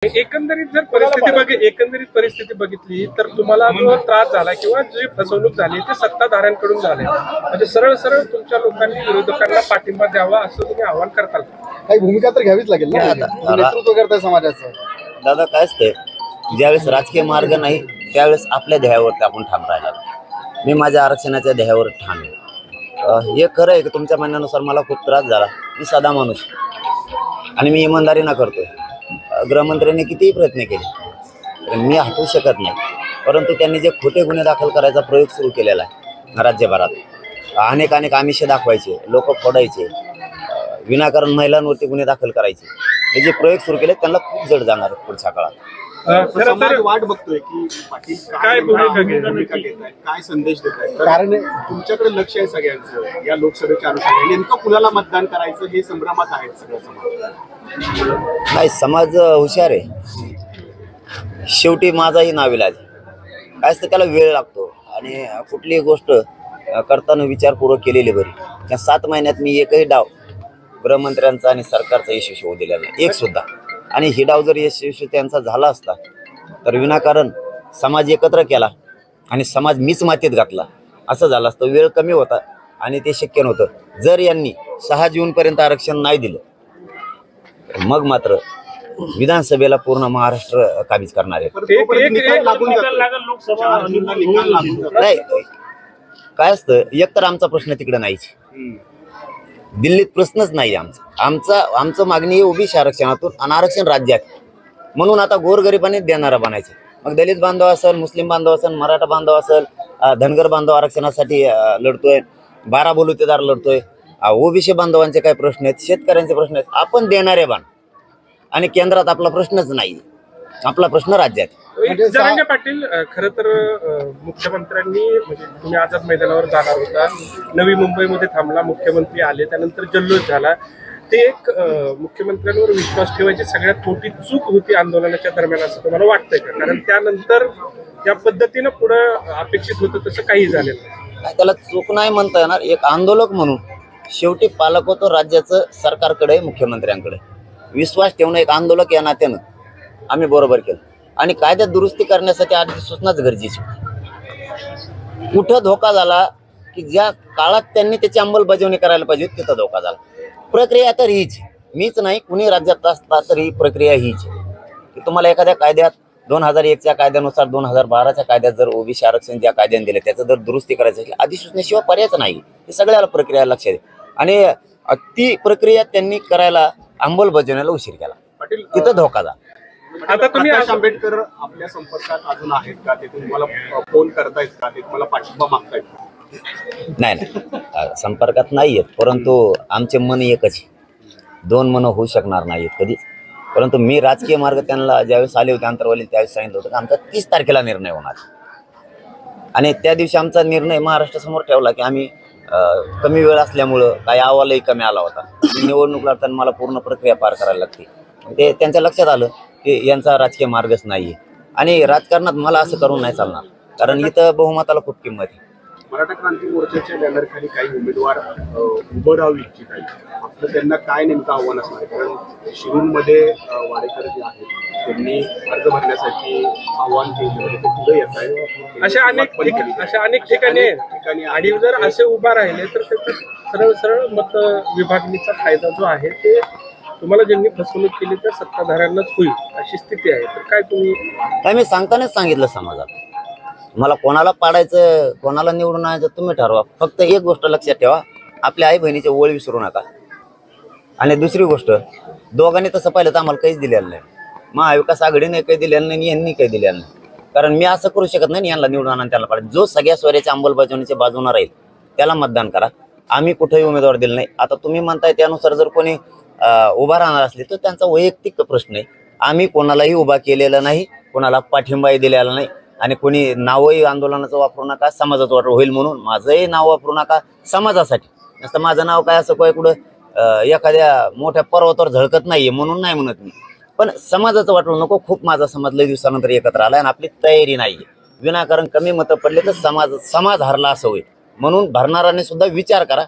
एकंदरीत परिस्थिती बघितली तर तुम्हाला जो त्रास झाला किंवा जी फसवणूक झाली ते सत्ताधाऱ्यांकडून झाले, म्हणजे सरळ सरळ तुमच्या लोकांनी विरोधकांना पाठिंबा द्यावा असं तुम्ही आवाहन करताल? काही भूमिका तर घ्यावीच लागेल ना, नेतृत्व करताय समाजाचं. दादा काय असते, ज्यावेळेस राजकीय मार्ग नाही त्यावेळेस आपल्या ध्येयावरती आपण ठाम राहायला. मी माझ्या आरक्षणाच्या ध्येयावर ठाम आहे. हे खरं आहे की तुमच्या म्हणण्यानुसार मला खूप त्रास झाला. मी साधा माणूस आणि मी इमानदारीनं करतोय. गृहमंत्र्यांनी कितीही प्रयत्न केले मी हटवू शकत नाही, परंतु त्यांनी जे खोटे गुन्हे दाखल करायचा प्रयोग सुरू केलेला आहे राज्यभरात, अनेक आमिषे दाखवायचे, लोक फोडायचे, विनाकारण महिलांवरती गुन्हे दाखल करायचे, हे जे प्रयोग सुरू केले त्यांना खूप जड जाणार पुढच्या काळात. वाट बघतोय की पाटील काय भूमिका घेत आहेत, काय संदेश देत आहेत, कारण तुमच्याकडे लक्ष आहे सगळ्यांचं या लोकसभेच्या अनुषंगाने. नेमकं कुणाला मतदान करायचं हे संभ्रमात आहेत सगळं समाज. नाही, समाज हुशार आहे. शेवटी माझाही नाविलाज काय असतं, त्याला वेळ लागतो आणि कुठलीही गोष्ट करताना विचारपूर्वक केलेली बरी. त्या 7 महिन्यात मी एकही डाव गृहमंत्र्यांचा आणि सरकारचा यशस्वी होऊ दिला नाही, एक सुद्धा. आणि ही डाव जर यशस्वी त्यांचा झाला असता तर विनाकारण समाज एकत्र केला आणि समाज मीच मातीत घातला असं झालं असतं. वेळ कमी होता आणि ते शक्य नव्हतं. जर यांनी 6 जूनपर्यंत आरक्षण नाही दिलं मग मात्र विधानसभेला पूर्ण महाराष्ट्र काबीज करणार आहे. नाही काय असतं, एकतर आमचा प्रश्न तिकडे नाहीच, दिल्लीत प्रश्नच नाही आमचं मागणी ओबीसी आरक्षणातून आणि आरक्षण राज्यात, म्हणून आता गोरगरिबांनी देणारा बनायचं. मग दलित बांधव असेल, मुस्लिम बांधव असेल, मराठा बांधव असेल, धनगर बांधव आरक्षणासाठी लढतोय, 12 बलुतेदार लढतोय, ओबीसी बांधवांचे काय प्रश्न आहेत, शेतकऱ्यांचे प्रश्न आहेत. आपण देणारे बाण आणि केंद्रात आपला प्रश्नच नाही, आपला प्रश्न राज्यात. जरांगे पाटील, खरं तर मुख्यमंत्र्यांनी, म्हणजे तुम्ही आझाद मैदानावर जाणार होता, नवी मुंबईमध्ये थांबला, मुख्यमंत्री आले, त्यानंतर जल्लोष झाला. ते एक मुख्यमंत्र्यांवर विश्वास ठेवायची सगळ्यात मोठी चूक होती आंदोलनाच्या दरम्यान, असं तुम्हाला वाटतंय का? कारण त्यानंतर त्या पद्धतीनं पुढं अपेक्षित होतं तसं काही झालं नाही. त्याला चूक नाही म्हणता येणार. एक आंदोलक म्हणून शेवटी पालक होतो राज्याचं सरकारकडे, मुख्यमंत्र्यांकडे. विश्वास ठेवणं एक आंदोलक या नात्यानं आम्ही बरोबर केलं आणि कायद्यात दुरुस्ती करण्यासाठी आधी सूचनाच गरजेची होती. कुठं धोका झाला की ज्या काळात त्यांनी त्याची अंमलबजावणी करायला पाहिजे तिथं धोका झाला. प्रक्रिया तर हीच, मीच नाही कुणी राज्यात असता तर ही प्रक्रिया हीच की तुम्हाला एखाद्या कायद्यात 2001च्या कायद्यानुसार 2012च्या कायद्यात जर ओबीसी आरक्षण ज्या कायद्याने दिले त्याचं जर दुरुस्ती करायचं असेल अधिसूचनेशिवाय पर्यायच नाही. हे सगळ्याला प्रक्रिया लक्षात आहे आणि ती प्रक्रिया त्यांनी करायला अंमलबजावणीला उशीर केला, तिथं धोका झाला. आता तुम्ही आंबेडकर आपल्या संपर्कात अजून आहेत का? ते तुम्हाला फोन करतायत का? ते तुम्हाला पाठिंबा मागतायत का? नाही, संपर्कात नाही आहेत, परंतु आमचे मन एकच आहे. 2 मन होऊ शकणार नाहीत कधीच. परंतु मी राजकीय मार्ग त्यांना ज्यावेळेस आले होते अंतरवाली त्यावेळेस सांगितलं होतं की आमचा 30 तारखेला निर्णय होणार आणि त्या दिवशी आमचा निर्णय महाराष्ट्रासमोर ठेवला की आम्ही कमी वेळ असल्यामुळं काही अहवालही कमी आला होता. निवडणूक लढताना मला पूर्ण प्रक्रिया पार करायला लागते. ते त्यांच्या लक्षात आलं की यांचा राजकीय मार्गच नाही आणि राजकारणात मला असं करून नाही चालणार, कारण इथं बहुमताला खूप किंमत आहे. मराठा क्रांती मोर्चाच्या बॅनरखाली काही उमेदवार उभं राहू इच्छित आहेत. आपलं त्यांना काय नेमकं आव्हान असणार आहे? कारण शिरूरमध्ये वाडेकर जे आहेत त्यांनी अर्ज भरण्यासाठी आव्हान केलं, ते पुढे येत आहे. अशा अनेक ठिकाणी आणि जर असे उभा राहिले तर त्याचा सरळ मत विभागणीचा फायदा जो आहे ते तुम्हाला ज्यांनी फसवणूक केली त्या सत्ताधाऱ्यांनाच होईल अशी स्थिती आहे. तर काय तुम्ही? मी सांगतानाच सांगितलं समाजात, मला कोणाला पाडायचं कोणाला निवडून आणायचं तुम्ही ठरवा. फक्त एक गोष्ट लक्षात ठेवा, आपल्या आई बहिणीचे ओळ विसरू नका. आणि दुसरी गोष्ट, दोघांनी तसं पाहिलं तर आम्हाला काहीच दिलेलं नाही. महाविकास आघाडीने काही दिलेलं नाही, यांनी काही दिलेलं नाही. कारण मी असं करू शकत नाही यांना निवडून आणा त्याला पाहिजे. जो सगळ्या स्वराच्या अंमलबजावणीच्या बाजूने राहील त्याला मतदान करा. आम्ही कुठेही उमेदवार दिला नाही. आता तुम्ही म्हणताय त्यानुसार जर कोणी उभा राहणार असले तर त्यांचा वैयक्तिक प्रश्न आहे. आम्ही कोणालाही उभा केलेला नाही, कोणाला पाठिंबाही दिलेला नाही आणि कोणी नावही आंदोलनाचं वापरू नका, समाजाचं वाटलं होईल म्हणून माझंही नाव वापरू नका समाजासाठी. नसतं माझं नाव काय असं काय कुठं एखाद्या मोठ्या पर्वतावर झळकत नाहीये म्हणून नाही म्हणत मी, पण समाजाचं वाटलं नको. खूप माझा समाज लई दिवसानंतर एकत्र आला आणि आपली तयारी नाहीये. विनाकारण कमी मतं पडले तर समाज हरला असं होईल. म्हणून भरणाऱ्याने सुद्धा विचार करा.